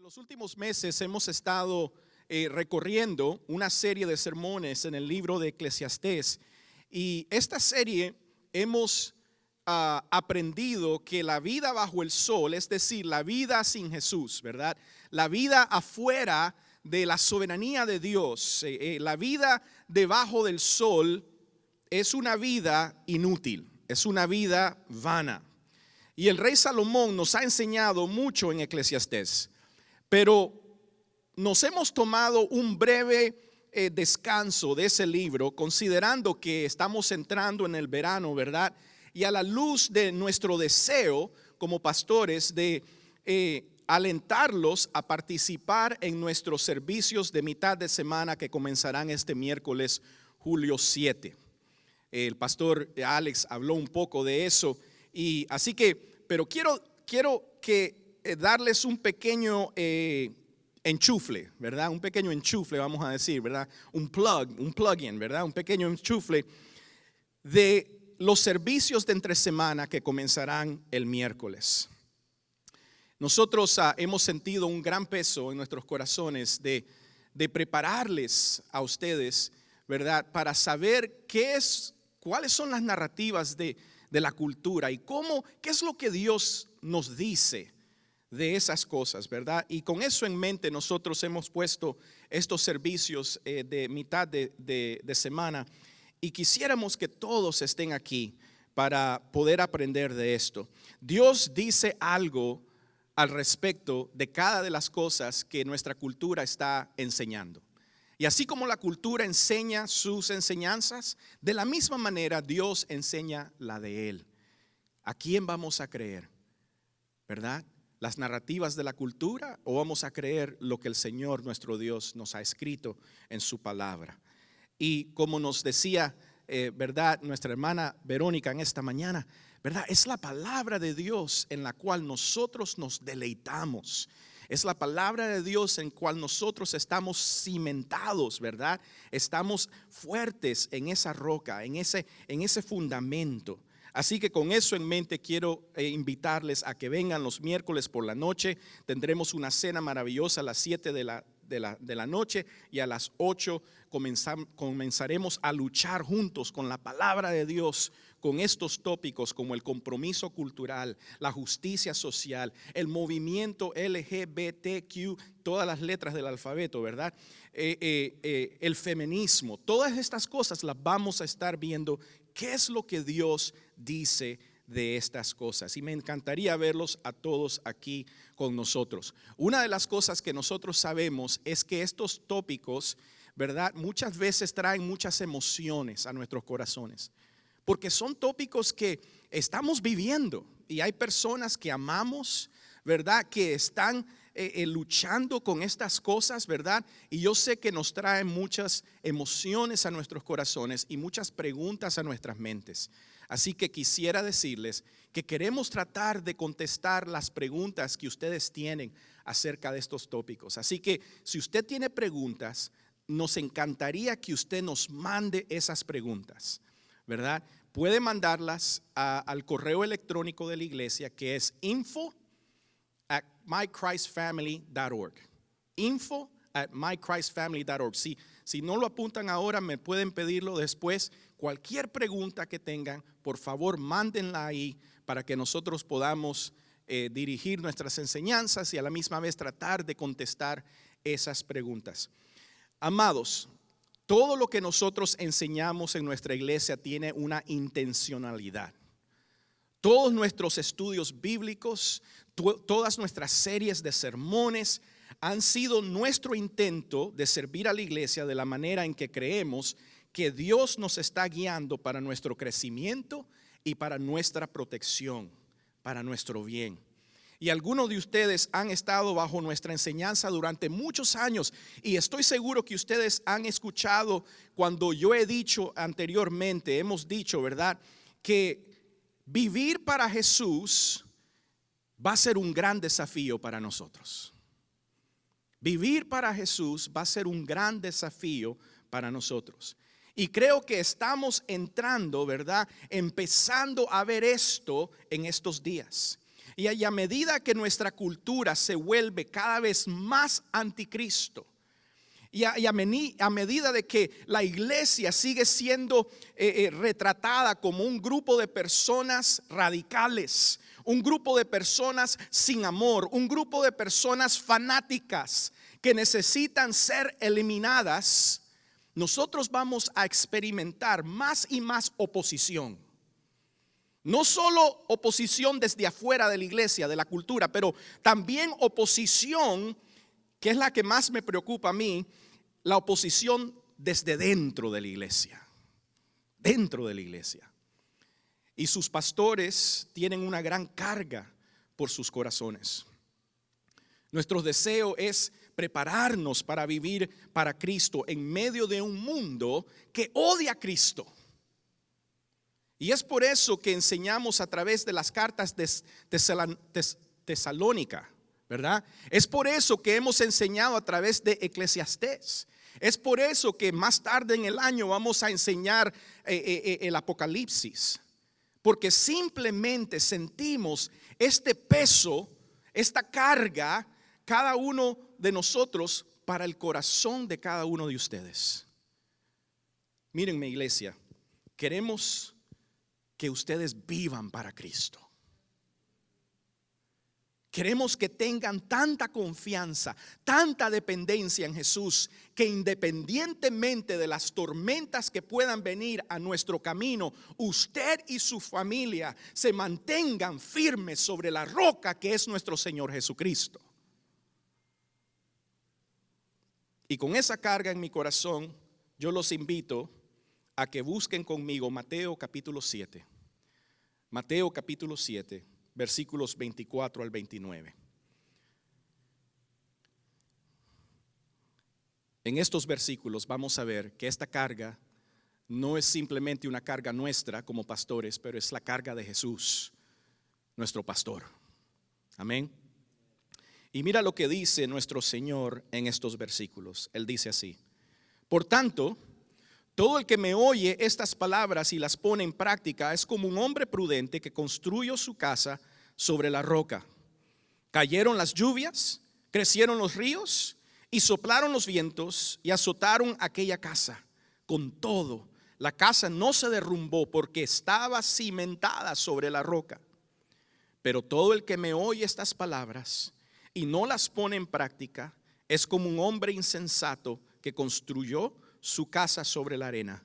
los últimos meses hemos estado recorriendo una serie de sermones en el libro de Eclesiastés, y esta serie hemos aprendido que la vida bajo el sol, es decir, la vida sin Jesús, ¿verdad? La vida afuera de la soberanía de Dios, la vida debajo del sol es una vida inútil, es una vida vana. Y el rey Salomón nos ha enseñado mucho en Eclesiastés, pero nos hemos tomado un breve descanso de ese libro, considerando que estamos entrando en el verano, ¿verdad? Y a la luz de nuestro deseo como pastores de alentarlos a participar en nuestros servicios de mitad de semana que comenzarán este miércoles, julio 7. El pastor Alex habló un poco de eso, y así que, pero quiero que darles un pequeño enchufle, ¿verdad? Un pequeño enchufle, vamos a decir, ¿verdad? Un plug-in, ¿verdad? Un pequeño enchufle de los servicios de entre semana que comenzarán el miércoles. Nosotros hemos sentido un gran peso en nuestros corazones de prepararles a ustedes, ¿verdad? Para saber cuáles son las narrativas de la cultura y qué es lo que Dios nos dice de esas cosas, ¿verdad? Y con eso en mente nosotros hemos puesto estos servicios de mitad de semana, y quisiéramos que todos estén aquí para poder aprender de esto. Dios dice algo al respecto de cada de las cosas que nuestra cultura está enseñando. Y así como la cultura enseña sus enseñanzas, de la misma manera Dios enseña la de Él. ¿A quién vamos a creer? ¿Verdad? ¿Las narrativas de la cultura, o vamos a creer lo que el Señor nuestro Dios nos ha escrito en su palabra? Y como nos decía, ¿verdad?, nuestra hermana Verónica en esta mañana, ¿verdad? Es la palabra de Dios en la cual nosotros nos deleitamos. Es la palabra de Dios en cual nosotros estamos cimentados, ¿verdad? Estamos fuertes en esa roca, en ese fundamento. Así que con eso en mente quiero invitarles a que vengan los miércoles por la noche. Tendremos una cena maravillosa a las 7 de la noche, y a las 8 comenzaremos a luchar juntos con la palabra de Dios, con estos tópicos como el compromiso cultural, la justicia social, el movimiento LGBTQ, todas las letras del alfabeto, ¿verdad? El feminismo, todas estas cosas las vamos a estar viendo. ¿Qué es lo que Dios dice de estas cosas? Y me encantaría verlos a todos aquí con nosotros. Una de las cosas que nosotros sabemos es que estos tópicos, ¿verdad?, muchas veces traen muchas emociones a nuestros corazones, porque son tópicos que estamos viviendo, y hay personas que amamos, ¿verdad?, que están luchando con estas cosas, ¿verdad? Y yo sé que nos traen muchas emociones a nuestros corazones y muchas preguntas a nuestras mentes. Así que quisiera decirles que queremos tratar de contestar las preguntas que ustedes tienen acerca de estos tópicos. Así que si usted tiene preguntas, nos encantaría que usted nos mande esas preguntas, ¿verdad? Puede mandarlas al correo electrónico de la iglesia, que es info@mychristfamily.org. info@mychristfamily.org. Si no lo apuntan ahora, me pueden pedirlo después. Cualquier pregunta que tengan, por favor, mándenla ahí para que nosotros podamos dirigir nuestras enseñanzas y a la misma vez tratar de contestar esas preguntas. Amados, todo lo que nosotros enseñamos en nuestra iglesia tiene una intencionalidad. Todos nuestros estudios bíblicos, todas nuestras series de sermones han sido nuestro intento de servir a la iglesia de la manera en que creemos que Dios nos está guiando para nuestro crecimiento y para nuestra protección, para nuestro bien. Y algunos de ustedes han estado bajo nuestra enseñanza durante muchos años, y estoy seguro que ustedes han escuchado cuando yo he dicho anteriormente, hemos dicho, ¿verdad?, que vivir para Jesús va a ser un gran desafío para nosotros. Vivir para Jesús va a ser un gran desafío para nosotros. Y creo que estamos entrando, ¿verdad?, empezando a ver esto en estos días. Y a medida que nuestra cultura se vuelve cada vez más anticristo, y a medida de que la iglesia sigue siendo retratada como un grupo de personas radicales, un grupo de personas sin amor, un grupo de personas fanáticas que necesitan ser eliminadas, nosotros vamos a experimentar más y más oposición. No solo oposición desde afuera de la iglesia, de la cultura, pero también oposición, que es la que más me preocupa a mí, la oposición desde dentro de la iglesia. Dentro de la iglesia. Y sus pastores tienen una gran carga por sus corazones. Nuestro deseo es prepararnos para vivir para Cristo en medio de un mundo que odia a Cristo. Y es por eso que enseñamos a través de las cartas de Tesalónica, ¿verdad? Es por eso que hemos enseñado a través de Eclesiastés. Es por eso que más tarde en el año vamos a enseñar el Apocalipsis. Porque simplemente sentimos este peso, esta carga, cada uno de nosotros para el corazón de cada uno de ustedes. Mírenme, iglesia, queremos que ustedes vivan para Cristo. Queremos que tengan tanta confianza, tanta dependencia en Jesús, que independientemente de las tormentas que puedan venir a nuestro camino, usted y su familia se mantengan firmes sobre la roca que es nuestro Señor Jesucristo. Y con esa carga en mi corazón, yo los invito a que busquen conmigo Mateo capítulo 7. Mateo capítulo 7, versículos 24 al 29. En estos versículos vamos a ver que esta carga no es simplemente una carga nuestra como pastores, pero es la carga de Jesús, nuestro pastor. Amén. Y mira lo que dice nuestro Señor en estos versículos. Él dice así: por tanto, todo el que me oye estas palabras y las pone en práctica es como un hombre prudente que construyó su casa sobre la roca. Cayeron las lluvias, crecieron los ríos y soplaron los vientos y azotaron aquella casa. Con todo, la casa no se derrumbó porque estaba cimentada sobre la roca. Pero todo el que me oye estas palabras y no las pone en práctica es como un hombre insensato que construyó su casa sobre la arena.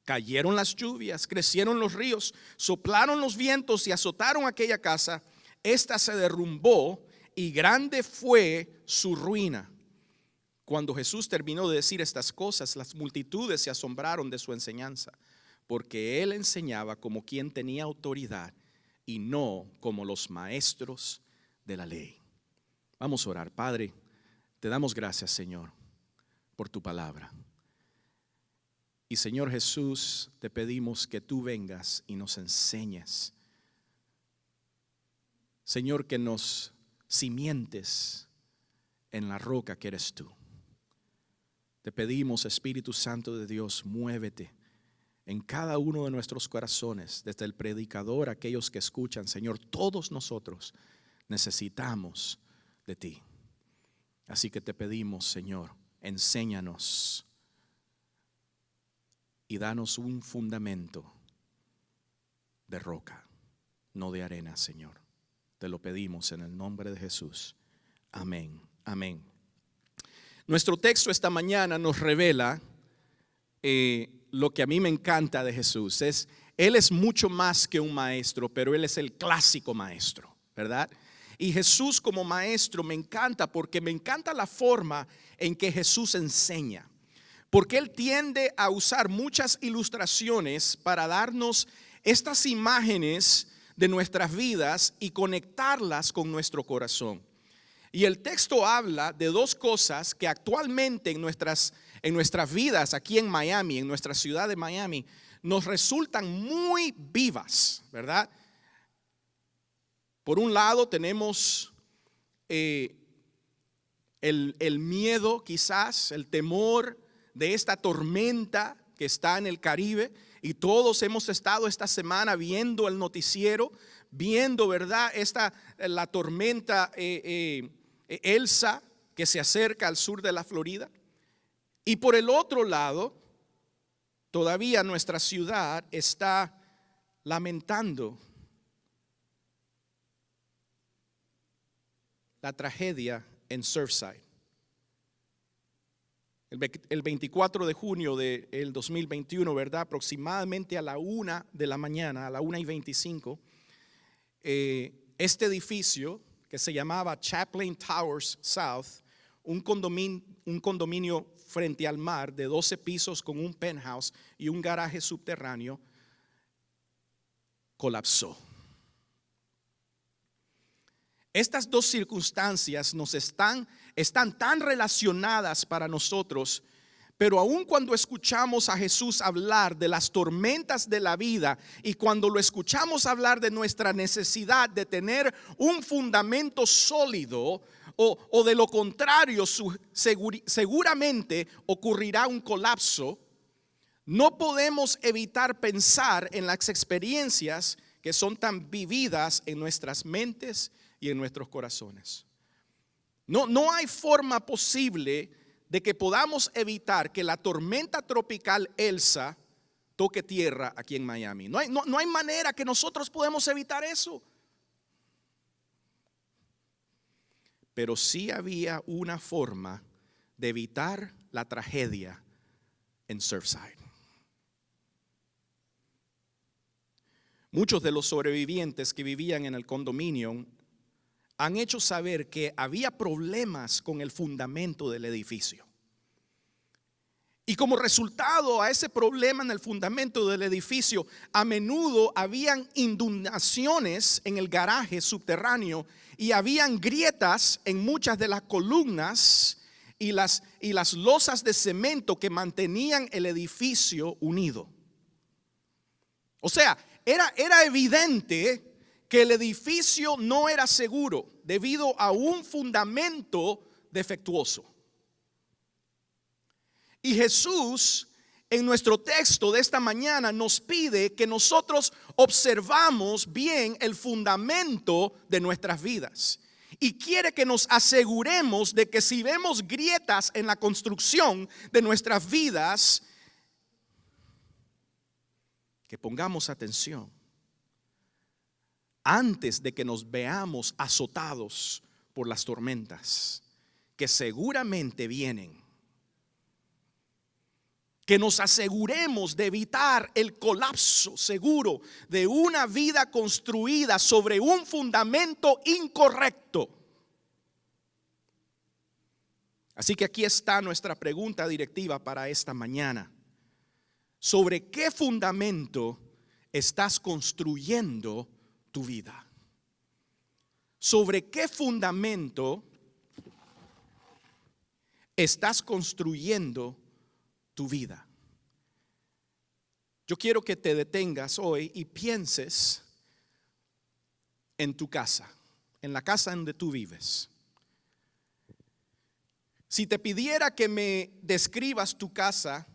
Cayeron las lluvias, crecieron los ríos, soplaron los vientos y azotaron aquella casa. Esta se derrumbó y grande fue su ruina. Cuando Jesús terminó de decir estas cosas, las multitudes se asombraron de su enseñanza, porque él enseñaba como quien tenía autoridad y no como los maestros de la ley. Vamos a orar. Padre, te damos gracias, Señor, por tu palabra. Y Señor Jesús, te pedimos que tú vengas y nos enseñes. Señor, que nos cimientes en la roca que eres tú. Te pedimos, Espíritu Santo de Dios, muévete en cada uno de nuestros corazones, desde el predicador, aquellos que escuchan. Señor, todos nosotros necesitamos de ti. Así que te pedimos, Señor, enséñanos y danos un fundamento de roca, no de arena, Señor. Te lo pedimos en el nombre de Jesús. Amén, amén. Nuestro texto esta mañana nos revela lo que a mí me encanta de Jesús. Él es mucho más que un maestro, pero Él es el clásico maestro, ¿verdad? Y Jesús como maestro me encanta porque me encanta la forma en que Jesús enseña. Porque Él tiende a usar muchas ilustraciones para darnos estas imágenes de nuestras vidas y conectarlas con nuestro corazón. Y el texto habla de dos cosas que actualmente en nuestras vidas aquí en Miami, en nuestra ciudad de Miami, nos resultan muy vivas, ¿verdad? Por un lado tenemos el miedo, quizás, el temor de esta tormenta que está en el Caribe, y todos hemos estado esta semana viendo el noticiero, viendo, ¿verdad? La tormenta Elsa que se acerca al sur de la Florida. Y por el otro lado, todavía nuestra ciudad está lamentando la tragedia en Surfside. El 24 de junio del 2021, ¿verdad? Aproximadamente a la 1 de la mañana, a la 1:25, este edificio que se llamaba Chaplain Towers South, un condominio frente al mar de 12 pisos con un penthouse y un garaje subterráneo, colapsó. Estas dos circunstancias están tan relacionadas para nosotros, pero aun cuando escuchamos a Jesús hablar de las tormentas de la vida y cuando lo escuchamos hablar de nuestra necesidad de tener un fundamento sólido, o de lo contrario seguramente ocurrirá un colapso, no podemos evitar pensar en las experiencias que son tan vividas en nuestras mentes y en nuestros corazones. No hay forma posible de que podamos evitar que la tormenta tropical Elsa toque tierra aquí en Miami. No hay manera que nosotros podemos evitar eso. Pero sí había una forma de evitar la tragedia en Surfside. Muchos de los sobrevivientes que vivían en el condominio han hecho saber que había problemas con el fundamento del edificio. Y como resultado a ese problema en el fundamento del edificio, a menudo habían inundaciones en el garaje subterráneo y habían grietas en muchas de las columnas y las losas de cemento que mantenían el edificio unido. O sea, era evidente que el edificio no era seguro debido a un fundamento defectuoso. Y Jesús, en nuestro texto de esta mañana, nos pide que nosotros observamos bien el fundamento de nuestras vidas. Y quiere que nos aseguremos de que si vemos grietas en la construcción de nuestras vidas, que pongamos atención antes de que nos veamos azotados por las tormentas que seguramente vienen. Que nos aseguremos de evitar el colapso seguro de una vida construida sobre un fundamento incorrecto. Así que aquí está nuestra pregunta directiva para esta mañana. ¿Sobre qué fundamento estás construyendo tu vida? ¿Sobre qué fundamento estás construyendo tu vida? Yo quiero que te detengas hoy y pienses en tu casa, en la casa donde tú vives. Si te pidiera que me describas tu casa,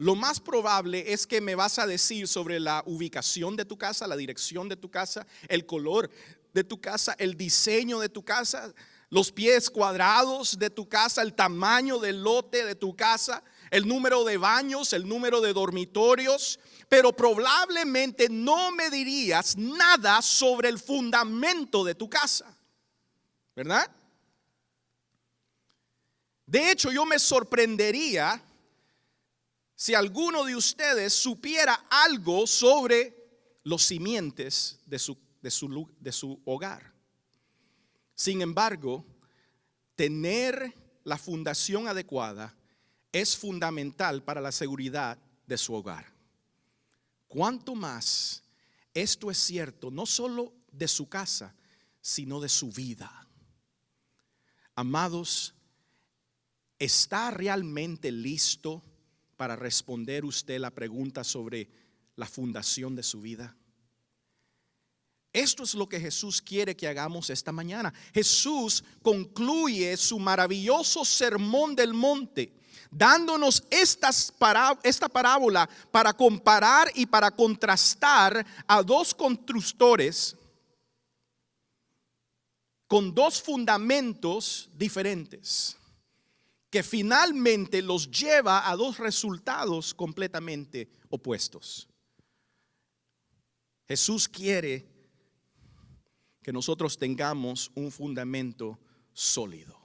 lo más probable es que me vas a decir sobre la ubicación de tu casa, la dirección de tu casa, el color de tu casa, el diseño de tu casa, los pies cuadrados de tu casa, el tamaño del lote de tu casa, el número de baños, el número de dormitorios, pero probablemente no me dirías nada sobre el fundamento de tu casa, ¿verdad? De hecho, yo me sorprendería si alguno de ustedes supiera algo sobre los simientes de su hogar. Sin embargo, tener la fundación adecuada es fundamental para la seguridad de su hogar. Cuanto más esto es cierto, no solo de su casa, sino de su vida. Amados, ¿está realmente listo para responder usted la pregunta sobre la fundación de su vida? Esto es lo que Jesús quiere que hagamos esta mañana. Jesús concluye su maravilloso sermón del monte dándonos esta parábola para comparar y para contrastar a dos constructores con dos fundamentos diferentes, que finalmente los lleva a dos resultados completamente opuestos. Jesús quiere que nosotros tengamos un fundamento sólido.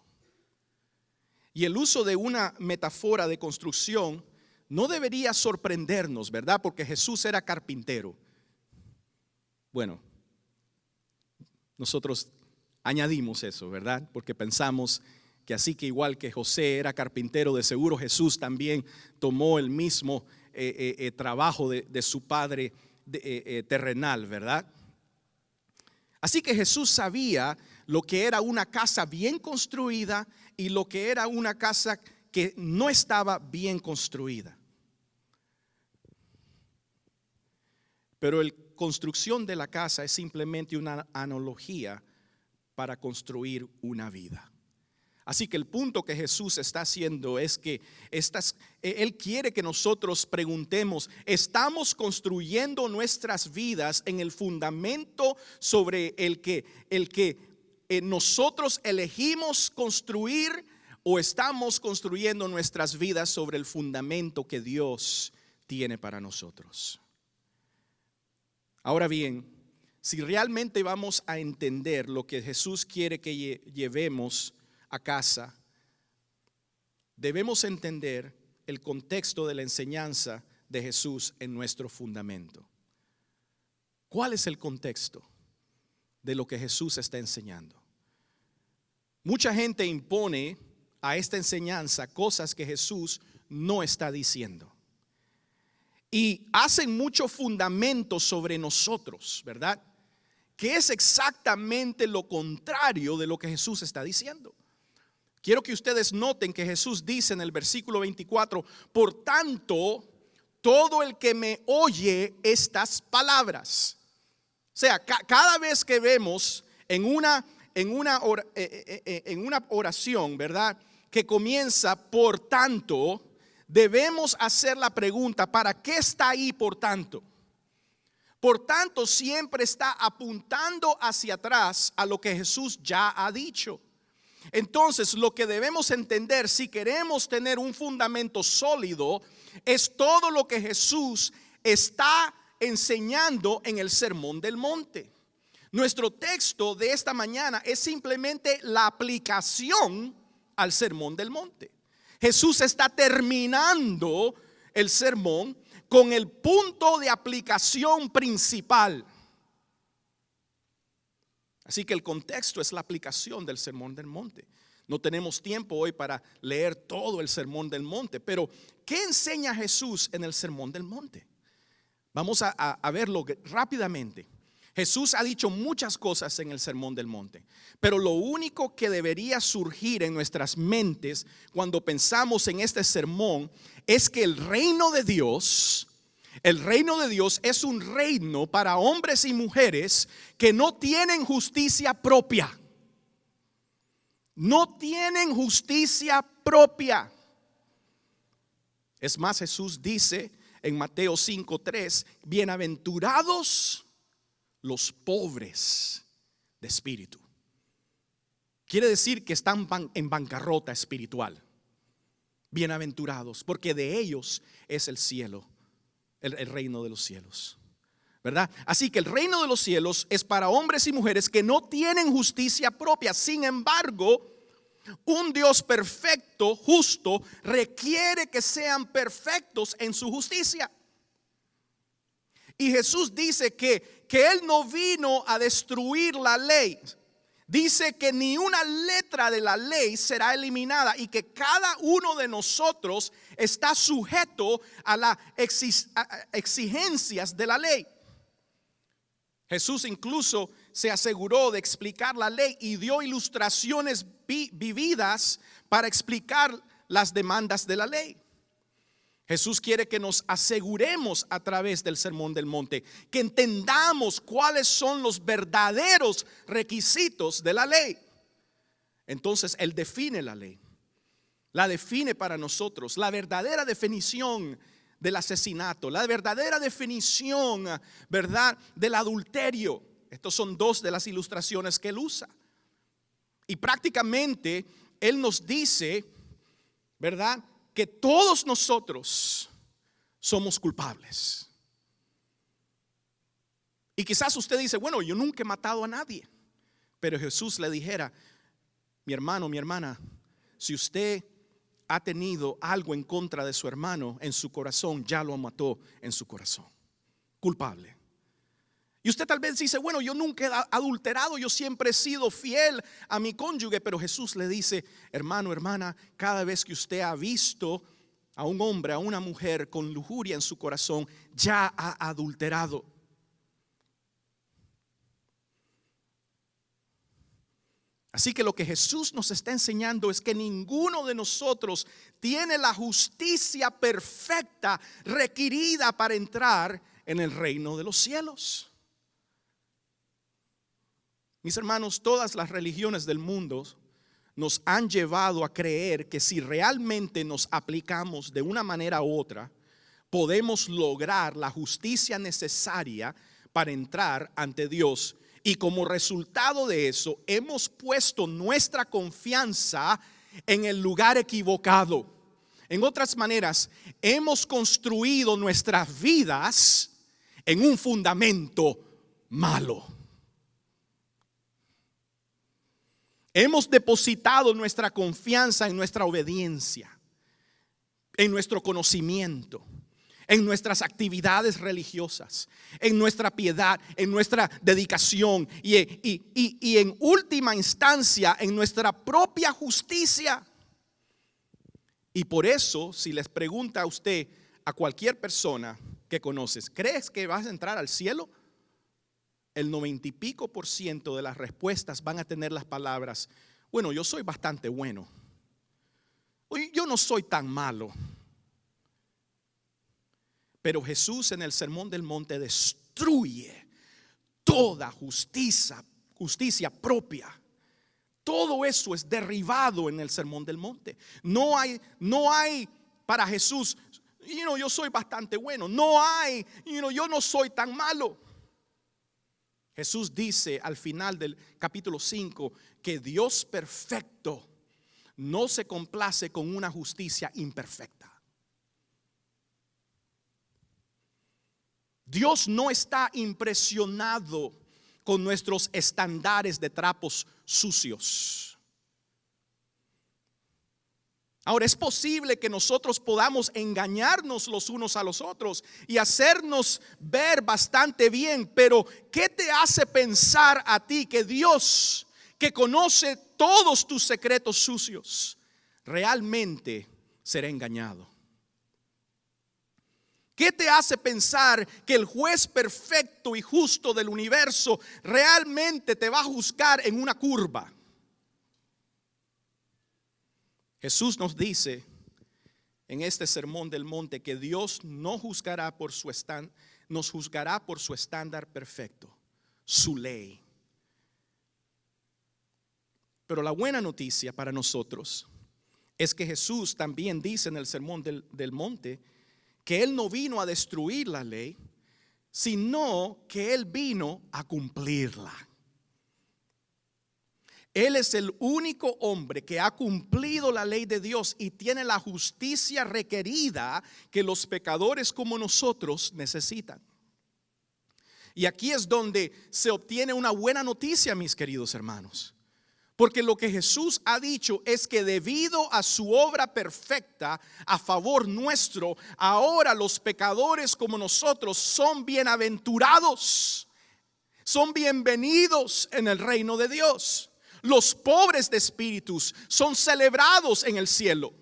Y el uso de una metáfora de construcción no debería sorprendernos, ¿verdad? Porque Jesús era carpintero. Bueno, nosotros añadimos eso, ¿verdad? Porque pensamos que así que igual que José era carpintero, de seguro Jesús también tomó el mismo trabajo de su padre terrenal, ¿verdad? Así que Jesús sabía lo que era una casa bien construida y lo que era una casa que no estaba bien construida. Pero la construcción de la casa es simplemente una analogía para construir una vida. Así que el punto que Jesús está haciendo es que Él quiere que nosotros preguntemos, ¿estamos construyendo nuestras vidas en el fundamento sobre el que nosotros elegimos construir, o estamos construyendo nuestras vidas sobre el fundamento que Dios tiene para nosotros? Ahora bien, si realmente vamos a entender lo que Jesús quiere que llevemos a casa, debemos entender el contexto de la enseñanza de Jesús en nuestro fundamento. ¿Cuál es el contexto de lo que Jesús está enseñando? Mucha gente impone a esta enseñanza cosas que Jesús no está diciendo. Y hacen mucho fundamento sobre nosotros, ¿verdad? Que es exactamente lo contrario de lo que Jesús está diciendo. Quiero que ustedes noten que Jesús dice en el versículo 24, por tanto, todo el que me oye estas palabras. O sea, cada vez que vemos en una oración, ¿verdad?, que comienza por tanto, debemos hacer la pregunta, ¿para qué está ahí por tanto? Por tanto, siempre está apuntando hacia atrás a lo que Jesús ya ha dicho. Entonces, lo que debemos entender, si queremos tener un fundamento sólido, es todo lo que Jesús está enseñando en el Sermón del Monte. Nuestro texto de esta mañana es simplemente la aplicación al Sermón del Monte. Jesús está terminando el sermón con el punto de aplicación principal. Así que el contexto es la aplicación del Sermón del Monte. No tenemos tiempo hoy para leer todo el Sermón del Monte, pero ¿qué enseña Jesús en el Sermón del Monte? Vamos a verlo rápidamente. Jesús ha dicho muchas cosas en el Sermón del Monte, pero lo único que debería surgir en nuestras mentes cuando pensamos en este sermón es que el reino de Dios es un reino para hombres y mujeres que no tienen justicia propia. No tienen justicia propia. Es más, Jesús dice en Mateo 5:3, bienaventurados los pobres de espíritu. Quiere decir que están en bancarrota espiritual. Bienaventurados, porque de ellos es el cielo, el reino de los cielos, ¿verdad? Así que el reino de los cielos es para hombres y mujeres que no tienen justicia propia. Sin embargo, un Dios perfecto, justo, requiere que sean perfectos en su justicia. Y Jesús dice que Él no vino a destruir la ley. Dice que ni una letra de la ley será eliminada y que cada uno de nosotros está sujeto a las exigencias de la ley. Jesús incluso se aseguró de explicar la ley y dio ilustraciones vividas para explicar las demandas de la ley. Jesús quiere que nos aseguremos a través del Sermón del Monte, que entendamos cuáles son los verdaderos requisitos de la ley. Entonces Él define la ley, la define para nosotros, la verdadera definición del asesinato, la verdadera definición, ¿verdad?, del adulterio. Estos son dos de las ilustraciones que Él usa. Y prácticamente Él nos dice, ¿verdad?, que todos nosotros somos culpables. Y quizás usted dice, bueno, yo nunca he matado a nadie. Pero Jesús le dijera, mi hermano, mi hermana, si usted ha tenido algo en contra de su hermano en su corazón, ya lo mató en su corazón. Culpable. Y usted tal vez dice, bueno, yo nunca he adulterado, yo siempre he sido fiel a mi cónyuge. Pero Jesús le dice, hermano, hermana, cada vez que usted ha visto a un hombre, a una mujer con lujuria en su corazón, ya ha adulterado. Así que lo que Jesús nos está enseñando es que ninguno de nosotros tiene la justicia perfecta requerida para entrar en el reino de los cielos. Mis hermanos, todas las religiones del mundo nos han llevado a creer que si realmente nos aplicamos de una manera u otra, podemos lograr la justicia necesaria para entrar ante Dios. Y como resultado de eso, hemos puesto nuestra confianza en el lugar equivocado. En otras maneras, hemos construido nuestras vidas en un fundamento malo. Hemos depositado nuestra confianza en nuestra obediencia, en nuestro conocimiento, en nuestras actividades religiosas, en nuestra piedad, en nuestra dedicación y en última instancia en nuestra propia justicia. Y por eso, si les pregunta a usted, a cualquier persona que conoces, ¿crees que vas a entrar al cielo? El 90 y pico % de las respuestas van a tener las palabras, bueno, yo soy bastante bueno, yo no soy tan malo. Pero Jesús en el Sermón del Monte destruye toda justicia propia. Todo eso es derribado en el Sermón del Monte. No hay para Jesús, yo soy bastante bueno. No hay, yo no soy tan malo. Jesús dice al final del capítulo 5 que Dios perfecto no se complace con una justicia imperfecta. Dios no está impresionado con nuestros estándares de trapos sucios. Ahora, es posible que nosotros podamos engañarnos los unos a los otros y hacernos ver bastante bien, pero ¿qué te hace pensar a ti que Dios, que conoce todos tus secretos sucios, realmente será engañado? ¿Qué te hace pensar que el juez perfecto y justo del universo realmente te va a juzgar en una curva? Jesús nos dice en este Sermón del Monte que Dios nos juzgará por su estándar perfecto, su ley. Pero la buena noticia para nosotros es que Jesús también dice en el Sermón del Monte que Él no vino a destruir la ley, sino que Él vino a cumplirla. Él es el único hombre que ha cumplido la ley de Dios y tiene la justicia requerida que los pecadores como nosotros necesitan. Y aquí es donde se obtiene una buena noticia, mis queridos hermanos. Porque lo que Jesús ha dicho es que debido a su obra perfecta a favor nuestro, ahora los pecadores como nosotros son bienaventurados, son bienvenidos en el reino de Dios. Los pobres de espíritus son celebrados en el cielo.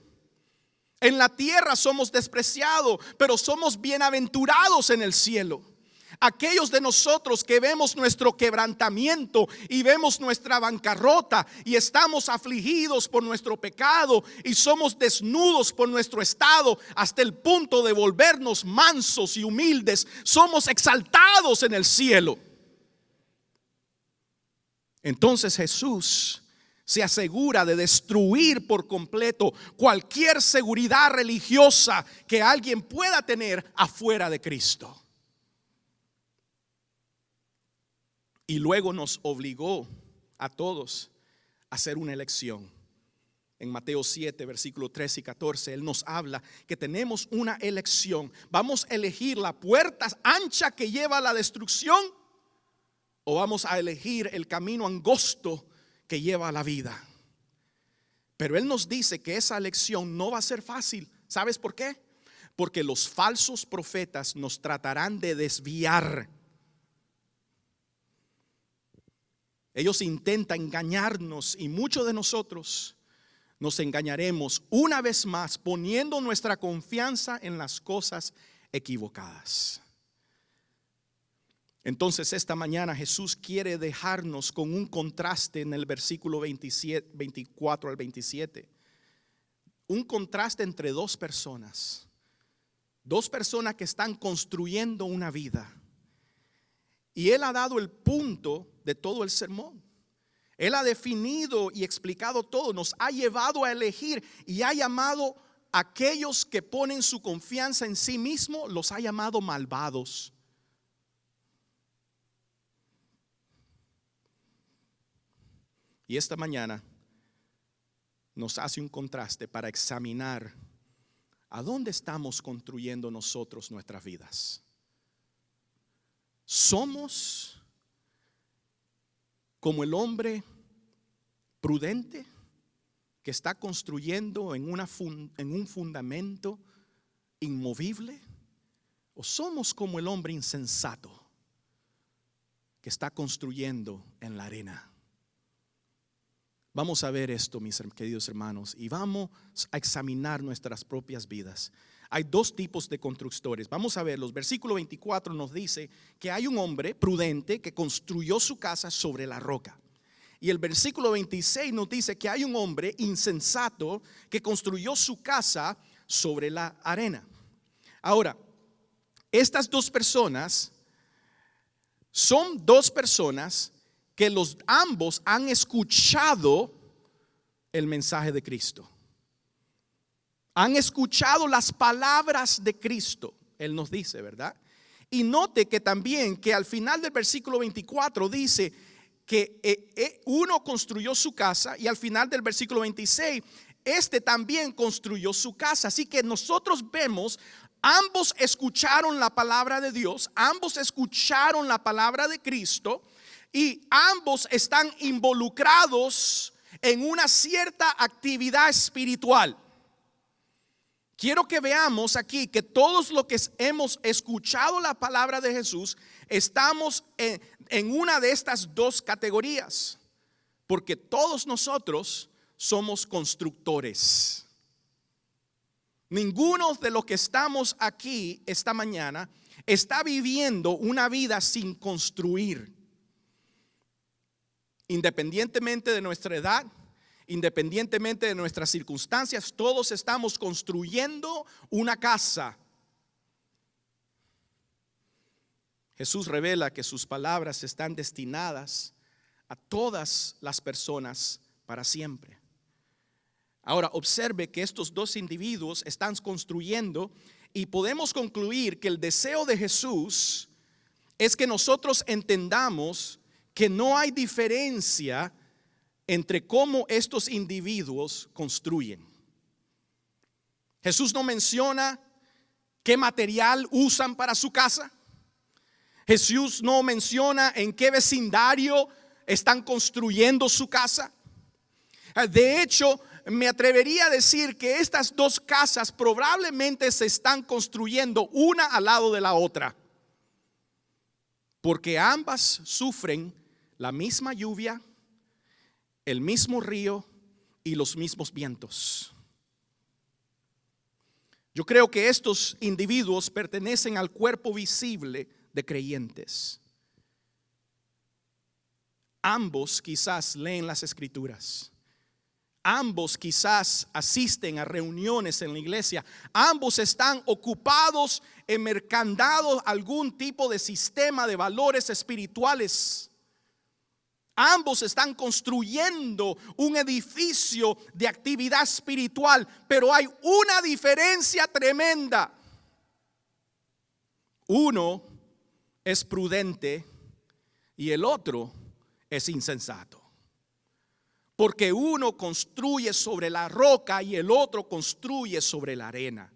En la tierra somos despreciados, pero somos bienaventurados en el cielo. Aquellos de nosotros que vemos nuestro quebrantamiento y vemos nuestra bancarrota y estamos afligidos por nuestro pecado y somos desnudos por nuestro estado hasta el punto de volvernos mansos y humildes, somos exaltados en el cielo. Entonces Jesús se asegura de destruir por completo cualquier seguridad religiosa que alguien pueda tener afuera de Cristo. Y luego nos obligó a todos hacer una elección. En Mateo 7, versículos 13 y 14, Él nos habla que tenemos una elección. Vamos a elegir la puerta ancha que lleva a la destrucción, o vamos a elegir el camino angosto que lleva a la vida. Pero Él nos dice que esa elección no va a ser fácil. ¿Sabes por qué? Porque los falsos profetas nos tratarán de desviar. Ellos intentan engañarnos y muchos de nosotros nos engañaremos una vez más poniendo nuestra confianza en las cosas equivocadas. Entonces esta mañana Jesús quiere dejarnos con un contraste en el versículo 24 al 27. Un contraste entre dos personas que están construyendo una vida. Y Él ha dado el punto de todo el sermón. Él ha definido y explicado todo, nos ha llevado a elegir y ha llamado a aquellos que ponen su confianza en sí mismo, los ha llamado malvados. Y esta mañana nos hace un contraste para examinar a dónde estamos construyendo nosotros nuestras vidas. ¿Somos como el hombre prudente que está construyendo en un fundamento inmovible? ¿O somos como el hombre insensato que está construyendo en la arena? Vamos a ver esto, mis queridos hermanos, y vamos a examinar nuestras propias vidas. Hay dos tipos de constructores. Vamos a ver, los versículos 24 nos dice que hay un hombre prudente que construyó su casa sobre la roca. Y el versículo 26 nos dice que hay un hombre insensato que construyó su casa sobre la arena. Ahora, estas dos personas son dos personas que ambos han escuchado el mensaje de Cristo. Han escuchado las palabras de Cristo, Él nos dice, ¿verdad? Y note que también que al final del versículo 24 dice que uno construyó su casa, y al final del versículo 26, este también construyó su casa. Así que nosotros vemos, ambos escucharon la palabra de Dios, ambos escucharon la palabra de Cristo, y ambos están involucrados en una cierta actividad espiritual. Quiero que veamos aquí que todos los que hemos escuchado la palabra de Jesús estamos en una de estas dos categorías, porque todos nosotros somos constructores. Ninguno de los que estamos aquí esta mañana está viviendo una vida sin construir. Independientemente de nuestra edad, independientemente de nuestras circunstancias, todos estamos construyendo una casa. Jesús revela que sus palabras están destinadas a todas las personas para siempre. Ahora observe que estos dos individuos están construyendo, y podemos concluir que el deseo de Jesús es que nosotros entendamos que no hay diferencia entre cómo estos individuos construyen. Jesús no menciona qué material usan para su casa. Jesús no menciona en qué vecindario están construyendo su casa. De hecho, me atrevería a decir que estas dos casas probablemente se están construyendo una al lado de la otra, porque ambas sufren la misma lluvia, el mismo río y los mismos vientos. Yo creo que estos individuos pertenecen al cuerpo visible de creyentes. Ambos quizás leen las escrituras. Ambos quizás asisten a reuniones en la iglesia. Ambos están ocupados en mercadeo algún tipo de sistema de valores espirituales. Ambos están construyendo un edificio de actividad espiritual, pero hay una diferencia tremenda. Uno es prudente y el otro es insensato. porque uno construye sobre la roca y el otro construye sobre la arena.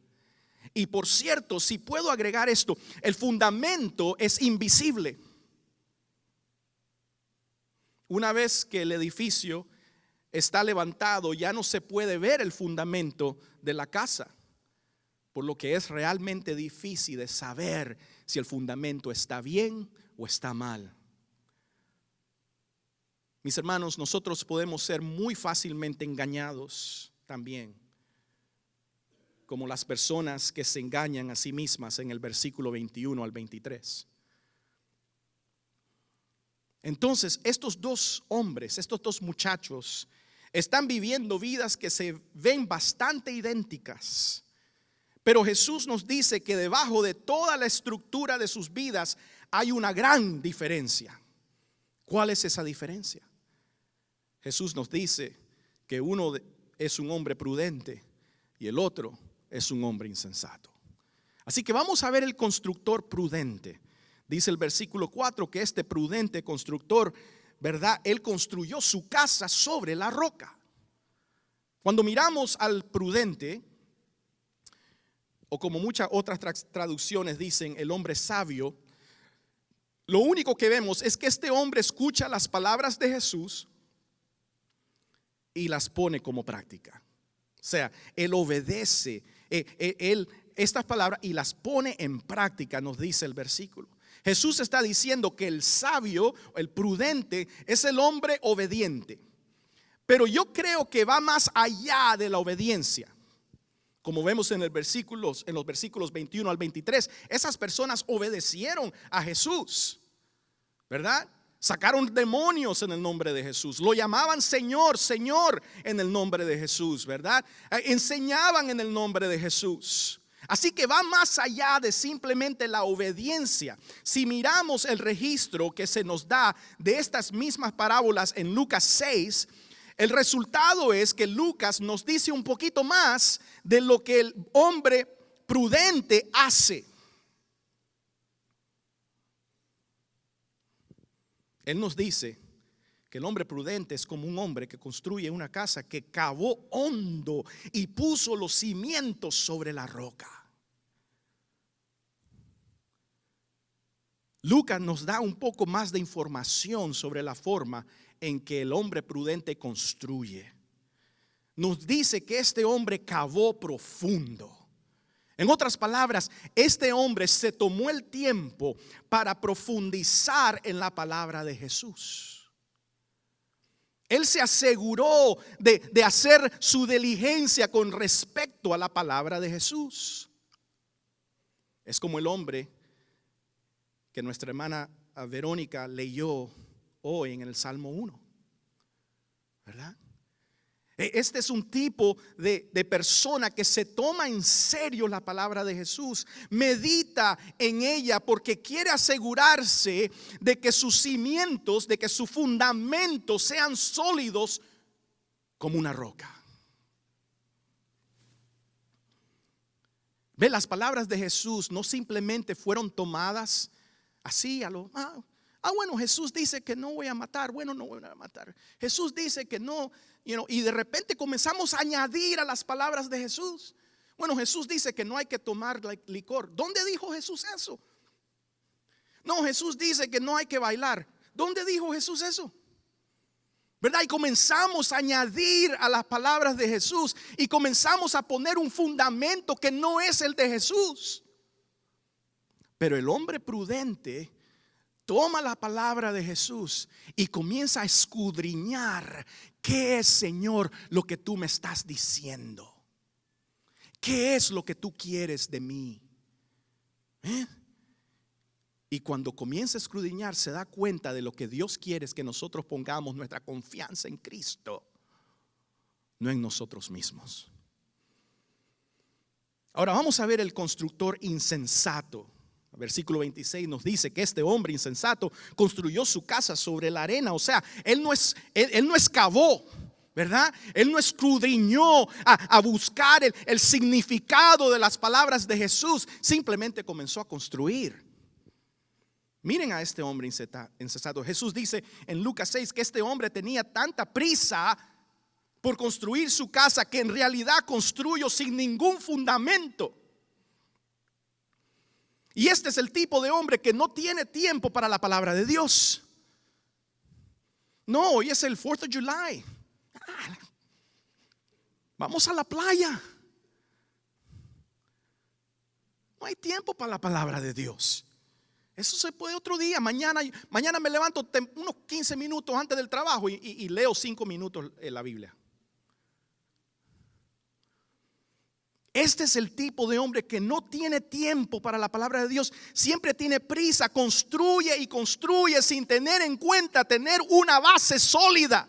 Y por cierto, si puedo agregar esto, el fundamento es invisible. Una vez que el edificio está levantado, ya no se puede ver el fundamento de la casa, por lo que es realmente difícil de saber si el fundamento está bien o está mal. Mis hermanos, nosotros podemos ser muy fácilmente engañados también, como las personas que se engañan a sí mismas en el versículo 21 al 23. Entonces, estos dos hombres, estos dos muchachos, están viviendo vidas que se ven bastante idénticas. Pero Jesús nos dice que debajo de toda la estructura de sus vidas hay una gran diferencia. ¿Cuál es esa diferencia? Jesús nos dice que uno es un hombre prudente y el otro es un hombre insensato. Así que vamos a ver el constructor prudente. Dice el versículo 4 que este prudente constructor, ¿verdad? Él construyó su casa sobre la roca. Cuando miramos al prudente, o como muchas otras traducciones dicen, el hombre sabio, lo único que vemos es que este hombre escucha las palabras de Jesús y las pone como práctica. O sea, él obedece estas palabras y las pone en práctica, nos dice el versículo. Jesús está diciendo que el sabio, el prudente, es el hombre obediente. Pero yo creo que va más allá de la obediencia. Como vemos en los versículos 21 al 23, esas personas obedecieron a Jesús, ¿verdad? Sacaron demonios en el nombre de Jesús. Lo llamaban Señor, Señor en el nombre de Jesús, ¿verdad? Enseñaban en el nombre de Jesús. Así que va más allá de simplemente la obediencia. Si miramos el registro que se nos da de estas mismas parábolas en Lucas 6, el resultado es que Lucas nos dice un poquito más de lo que el hombre prudente hace. Él nos dice que el hombre prudente es como un hombre que construye una casa que cavó hondo y puso los cimientos sobre la roca. Lucas nos da un poco más de información sobre la forma en que el hombre prudente construye. Nos dice que este hombre cavó profundo. En otras palabras, este hombre se tomó el tiempo para profundizar en la palabra de Jesús. Él se aseguró de hacer su diligencia con respecto a la palabra de Jesús. Es como el hombre que nuestra hermana Verónica leyó hoy en el Salmo 1, ¿verdad? Este es un tipo de persona que se toma en serio la palabra de Jesús, medita en ella porque quiere asegurarse de que sus cimientos, de que sus fundamentos sean sólidos como una roca. Ve, las palabras de Jesús no simplemente fueron tomadas así a lo... bueno, Jesús dice que no voy a matar. Bueno, no voy a matar. Jesús dice que no, y de repente comenzamos a añadir a las palabras de Jesús. Bueno, Jesús dice que no hay que tomar licor. ¿Dónde dijo Jesús eso? No, Jesús dice que no hay que bailar. ¿Dónde dijo Jesús eso? ¿Verdad? Y comenzamos a añadir a las palabras de Jesús y comenzamos a poner un fundamento que no es el de Jesús. Pero el hombre prudente toma la palabra de Jesús y comienza a escudriñar. ¿Qué es, Señor, lo que tú me estás diciendo? ¿Qué es lo que tú quieres de mí? Y cuando comienza a escudriñar, se da cuenta de lo que Dios quiere es que nosotros pongamos nuestra confianza en Cristo, no en nosotros mismos. Ahora vamos a ver el constructor insensato. Versículo 26 nos dice que este hombre insensato construyó su casa sobre la arena. O sea, él no excavó, ¿verdad? Él no escudriñó a buscar el significado de las palabras de Jesús. Simplemente comenzó a construir. Miren a este hombre insensato. Jesús dice en Lucas 6 que este hombre tenía tanta prisa por construir su casa, que en realidad construyó sin ningún fundamento. Y este es el tipo de hombre que no tiene tiempo para la palabra de Dios. No, hoy es el 4th of July. Vamos a la playa. No hay tiempo para la palabra de Dios. Eso se puede otro día. Mañana me levanto unos 15 minutos antes del trabajo y leo 5 minutos en la Biblia. Este es el tipo de hombre que no tiene tiempo para la palabra de Dios. Siempre tiene prisa, construye y construye sin tener en cuenta tener una base sólida.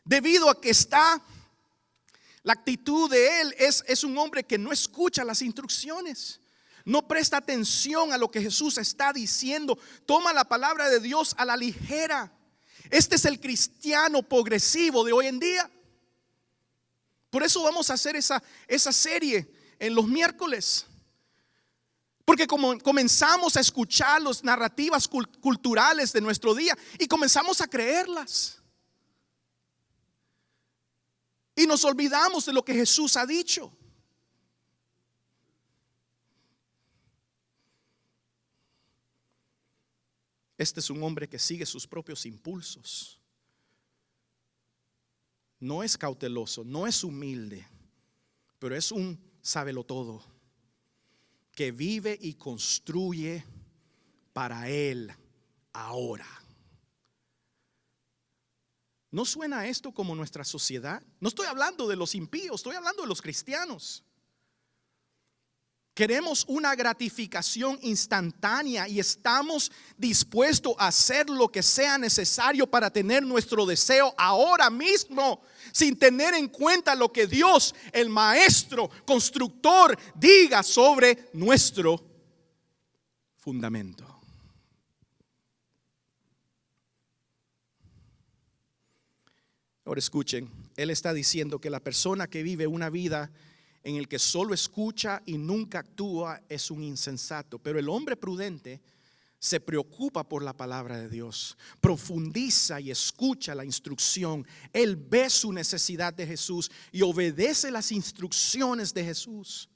Debido a que la actitud de él es un hombre que no escucha las instrucciones. No presta atención a lo que Jesús está diciendo. Toma la palabra de Dios a la ligera. Este es el cristiano progresivo de hoy en día. Por eso vamos a hacer esa serie en los miércoles. Porque como comenzamos a escuchar las narrativas culturales de nuestro día y comenzamos a creerlas. Y nos olvidamos de lo que Jesús ha dicho. Este es un hombre que sigue sus propios impulsos. No es cauteloso, no es humilde, pero es un sabelotodo que vive y construye para él ahora. ¿No suena esto como nuestra sociedad? No estoy hablando de los impíos, estoy hablando de los cristianos. Queremos una gratificación instantánea y estamos dispuestos a hacer lo que sea necesario para tener nuestro deseo ahora mismo, sin tener en cuenta lo que Dios, el maestro, constructor, diga sobre nuestro fundamento. Ahora escuchen, él está diciendo que la persona que vive una vida en el que solo escucha y nunca actúa es un insensato. Pero el hombre prudente se preocupa por la palabra de Dios, profundiza y escucha la instrucción. Él ve su necesidad de Jesús y obedece las instrucciones de Jesús.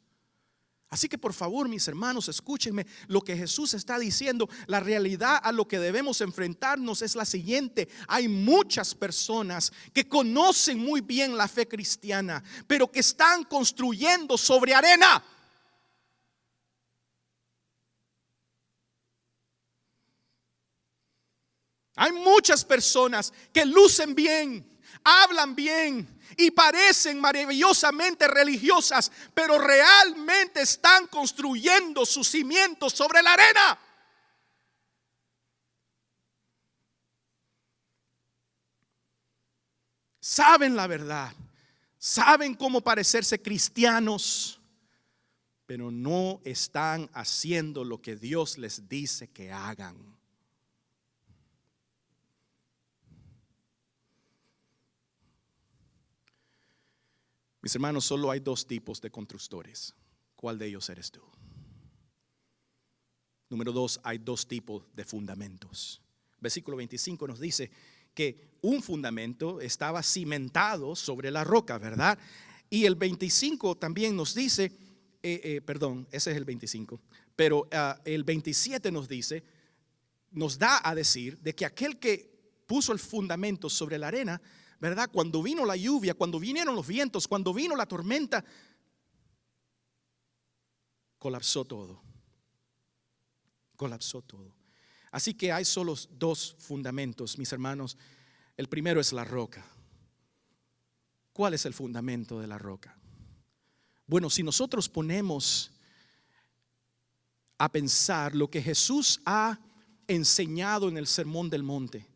Así que por favor, mis hermanos, escúchenme lo que Jesús está diciendo. La realidad a lo que debemos enfrentarnos es la siguiente: hay muchas personas que conocen muy bien la fe cristiana, pero que están construyendo sobre arena. Hay muchas personas que lucen bien, hablan bien y parecen maravillosamente religiosas, pero realmente están construyendo sus cimientos sobre la arena. Saben la verdad, saben cómo parecerse cristianos, pero no están haciendo lo que Dios les dice que hagan. Mis hermanos, solo hay 2 tipos de constructores. ¿Cuál de ellos eres tú? Número 2, hay 2 tipos de fundamentos. Versículo 25 nos dice que un fundamento estaba cimentado sobre la roca, ¿verdad? Y el 25 también nos dice, ese es el 25, pero el 27 nos da a decir de que aquel que puso el fundamento sobre la arena, ¿verdad? Cuando vino la lluvia, cuando vinieron los vientos, cuando vino la tormenta, colapsó todo. Colapsó todo. Así que hay solo 2 fundamentos, mis hermanos. El primero es la roca. ¿Cuál es el fundamento de la roca? Bueno, si nosotros ponemos a pensar lo que Jesús ha enseñado en el Sermón del Monte,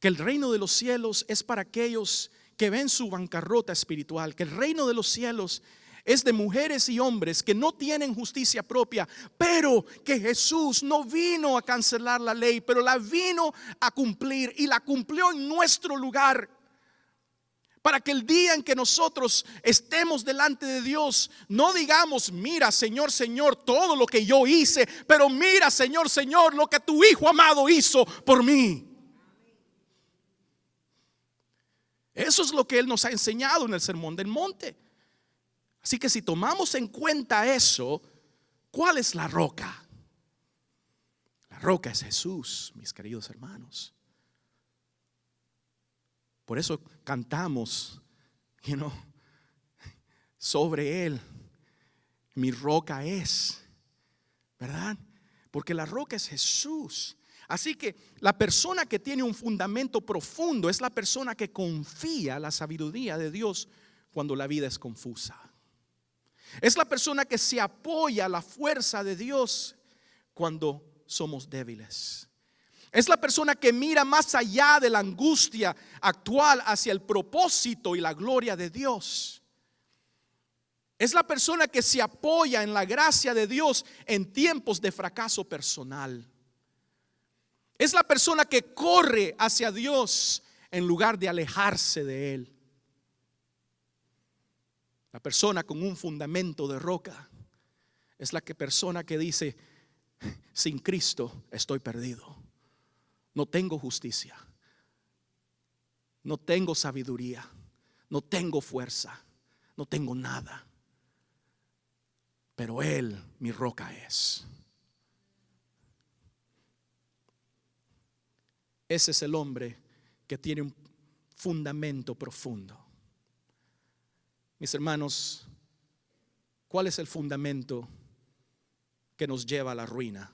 que el reino de los cielos es para aquellos que ven su bancarrota espiritual, que el reino de los cielos es de mujeres y hombres que no tienen justicia propia, pero que Jesús no vino a cancelar la ley, pero la vino a cumplir y la cumplió en nuestro lugar. Para que el día en que nosotros estemos delante de Dios, no digamos: mira, Señor, Señor, todo lo que yo hice, pero mira, Señor, Señor, lo que tu Hijo amado hizo por mí. Eso es lo que Él nos ha enseñado en el Sermón del Monte. Así que si tomamos en cuenta eso, ¿cuál es la roca? La roca es Jesús, mis queridos hermanos. Por eso cantamos, sobre Él. Mi roca es, ¿verdad? Porque la roca es Jesús. Así que la persona que tiene un fundamento profundo es la persona que confía la sabiduría de Dios cuando la vida es confusa. Es la persona que se apoya a la fuerza de Dios cuando somos débiles. Es la persona que mira más allá de la angustia actual hacia el propósito y la gloria de Dios. Es la persona que se apoya en la gracia de Dios en tiempos de fracaso personal. Es la persona que corre hacia Dios en lugar de alejarse de Él. La persona con un fundamento de roca es la persona que dice: sin Cristo estoy perdido. No tengo justicia, no tengo sabiduría, no tengo fuerza, no tengo nada. Pero Él, mi roca es. Ese es el hombre que tiene un fundamento profundo. Mis hermanos, ¿cuál es el fundamento que nos lleva a la ruina?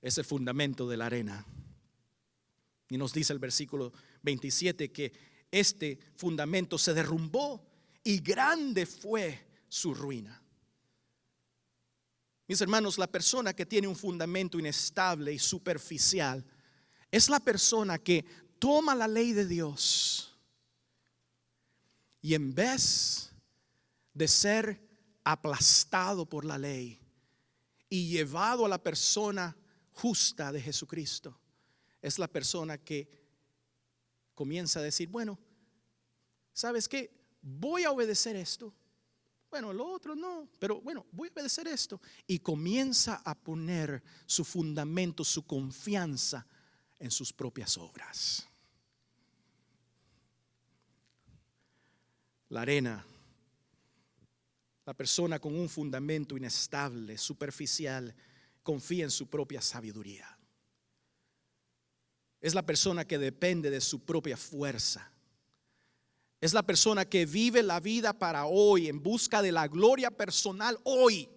Es el fundamento de la arena. Y nos dice el versículo 27 que este fundamento se derrumbó y grande fue su ruina. Mis hermanos, la persona que tiene un fundamento inestable y superficial es la persona que toma la ley de Dios y en vez de ser aplastado por la ley y llevado a la persona justa de Jesucristo, es la persona que comienza a decir: bueno, ¿sabes qué? Voy a obedecer esto. Bueno, lo otro no, pero bueno, voy a obedecer esto. Y comienza a poner su fundamento, su confianza en sus propias obras. La arena, la persona con un fundamento inestable, superficial, confía en su propia sabiduría. Es la persona que depende de su propia fuerza. Es la persona que vive la vida para hoy, en busca de la gloria personal hoy.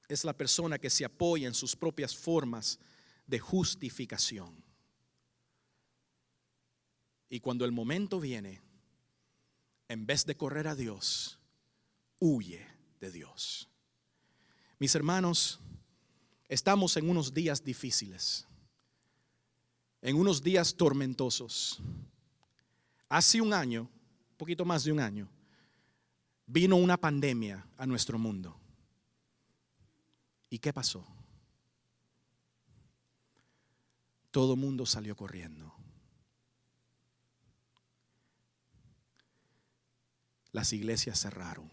Es la persona que se apoya en sus propias formas de justificación. Y cuando el momento viene, en vez de correr a Dios, huye de Dios. Mis hermanos, estamos en unos días difíciles, en unos días tormentosos. Hace un año, un poquito más de un año, vino una pandemia a nuestro mundo. ¿Y qué pasó? Todo el mundo salió corriendo. Las iglesias cerraron.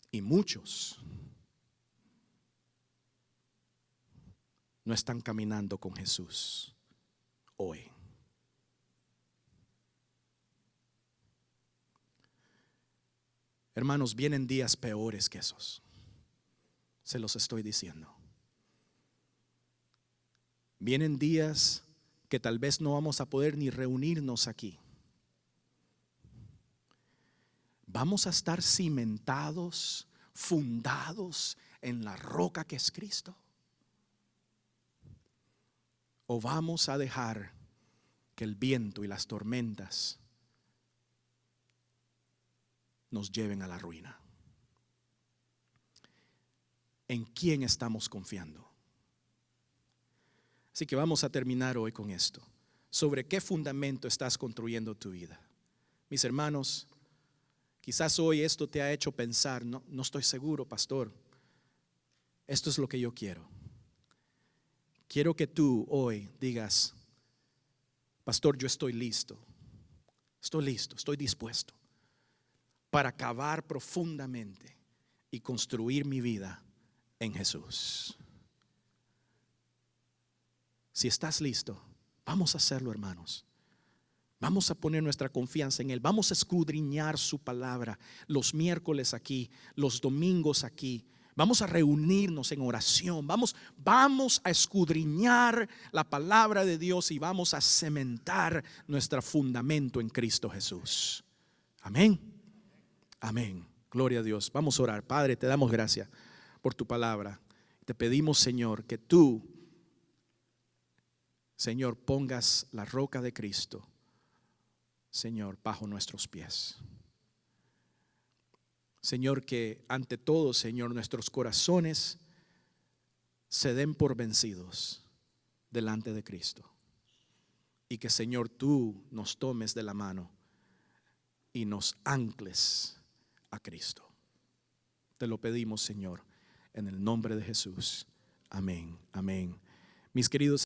Y muchos no están caminando con Jesús hoy. Hermanos, vienen días peores que esos. Se los estoy diciendo. Vienen días que tal vez no vamos a poder ni reunirnos aquí. Vamos a estar cimentados, fundados en la roca que es Cristo. ¿O vamos a dejar que el viento y las tormentas nos lleven a la ruina? ¿En quién estamos confiando? Así que vamos a terminar hoy con esto. ¿Sobre qué fundamento estás construyendo tu vida? Mis hermanos, quizás hoy esto te ha hecho pensar: no estoy seguro, pastor. Esto es lo que yo quiero. Quiero que tú hoy digas: pastor, yo estoy listo. Estoy listo, estoy dispuesto para cavar profundamente y construir mi vida en Jesús. Si estás listo, vamos a hacerlo, hermanos. Vamos a poner nuestra confianza en Él. Vamos a escudriñar su palabra los miércoles aquí, los domingos aquí. Vamos a reunirnos en oración. Vamos a escudriñar la palabra de Dios y vamos a cementar nuestro fundamento en Cristo Jesús. Amén. Amén. Gloria a Dios. Vamos a orar. Padre, te damos gracias por tu palabra. Te pedimos, Señor, que tú, Señor, pongas la roca de Cristo, Señor, bajo nuestros pies. Señor, que ante todo, Señor, nuestros corazones se den por vencidos delante de Cristo. Y que, Señor, tú nos tomes de la mano y nos ancles a Cristo. Te lo pedimos, Señor, en el nombre de Jesús. Amén, amén. Mis queridos